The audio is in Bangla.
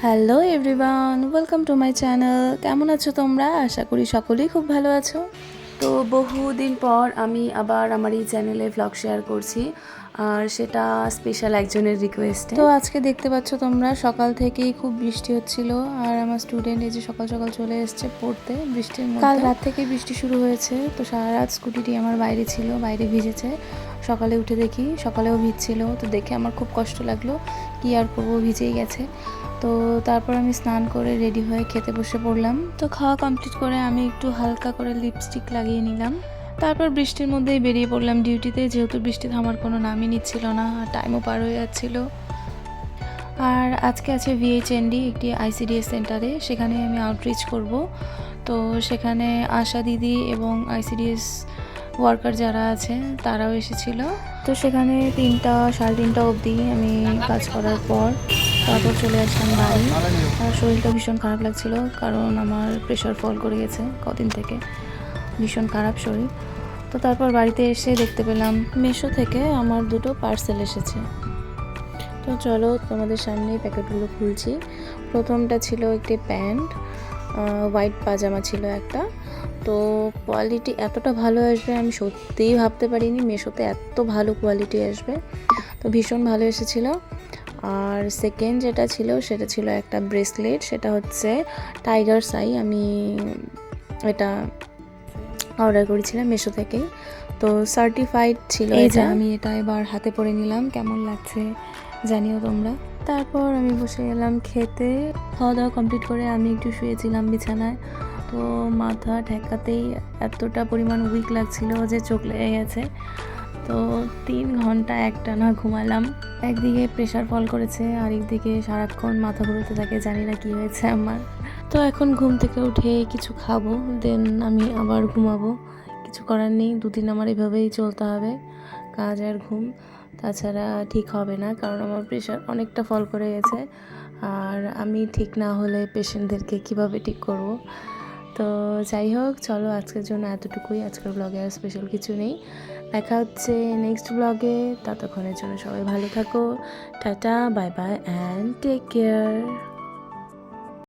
Hello everyone, welcome to my channel. কেমন আছো তোমরা? আশা করি সকলেই খুব ভালো আছো। তো বহুদিন পর আমি আবার আমার এই চ্যানেলে ভ্লগ শেয়ার করছি, আর সেটা স্পেশাল একজনের রিকোয়েস্টে। তো আজকে দেখতে পাচ্ছ তোমরা সকাল থেকেই খুব বৃষ্টি হচ্ছিল, আর আমার স্টুডেন্ট এই যে সকাল সকাল চলে এসছে পড়তে বৃষ্টির মধ্যে। কাল রাত থেকে বৃষ্টি শুরু হয়েছে, তো সারা রাত স্কুটিটি আমার বাইরে ছিল, বাইরে ভিজেছে। সকালে উঠে দেখি সকালেও ভিজছিল, তো দেখে আমার খুব কষ্ট লাগলো, কি আর করবো, ভিজেই গেছে। তো তারপর আমি স্নান করে রেডি হয়ে খেতে বসে পড়লাম। তো খাওয়া কমপ্লিট করে আমি একটু হালকা করে লিপস্টিক লাগিয়ে নিলাম। তারপর বৃষ্টির মধ্যেই বেরিয়ে পড়লাম ডিউটিতে, যেহেতু বৃষ্টি থামার কোনো নামই নিচ্ছিল না, আর টাইমও পার হয়ে যাচ্ছিল। আর আজকে আছে ভিএইচএনডি, একটি আইসিডিএস সেন্টারে, সেখানে আমি আউটরিচ করব। তো সেখানে আশা দিদি এবং আইসিডিএস ওয়ার্কার যারা আছে তারাও এসেছিলো। তো সেখানে 3টা সাড়ে 3টা অবধি আমি কাজ করার পর তারপর চলে আসলাম বাড়ি। আর শরীরটা ভীষণ খারাপ লাগছিল, কারণ আমার প্রেশার ফল করে গেছে কদিন থেকে, ভীষণ খারাপ শরীর। তো তারপর বাড়িতে এসে দেখতে পেলাম মেশো থেকে আমার 2টো পার্সেল এসেছে। তো চলো তোমাদের সামনেই প্যাকেটগুলো খুলছি। প্রথমটা ছিল একটি প্যান্ট, হোয়াইট পাজামা ছিল একটা। তো কোয়ালিটি এতটা ভালো আসবে আমি সত্যিই ভাবতে পারিনি, মেশোতে এত ভালো কোয়ালিটি আসবে। তো ভীষণ ভালো এসেছিলো। আর সেকেন্ড যেটা ছিল সেটা ছিল একটা ব্রেসলেট, সেটা হচ্ছে টাইগার সাই। আমি এটা অর্ডার করেছিলাম মেশো থেকেই, তো সার্টিফাইড ছিল। এই যে আমি এটা এবার হাতে পরে নিলাম, কেমন লাগছে জানিও তোমরা। তারপর আমি বসে গেলাম খেতে। খাওয়া দাওয়া কমপ্লিট করে আমি একটু শুয়েছিলাম বিছানায়। তো মাথা ঠেকাতেই এতটা পরিমাণ উইক লাগছিল যে চোখ লেগে গেছে। তো 3 ঘন্টা একটানা ঘুমালাম। একদিকে প্রেশার ফল করেছে, আর একদিকে সারাক্ষণ মাথা ঘুরতে থাকে, জানি না কি হয়েছে আমার। তো এখন ঘুম থেকে উঠে কিছু খাবো, দেন আমি আবার ঘুমাবো। কিছু করার নেই, 2 দিন আমার এভাবেই চলতে হবে, কাজ আর ঘুম, তাছাড়া ঠিক হবে না। কারণ আমার প্রেশার অনেকটা ফল করে গেছে, আর আমি ঠিক না হলে পেশেন্টদেরকে কিভাবে ঠিক করব। তো যাই হোক, চলো আজকের জন্য এতটুকুই। আজকের ব্লগে আর স্পেশাল কিছু নেই। দেখা হচ্ছে নেক্সট ব্লগে। ততক্ষণের জন্য সবাই ভালো থাকো। Tata, bye bye and take care.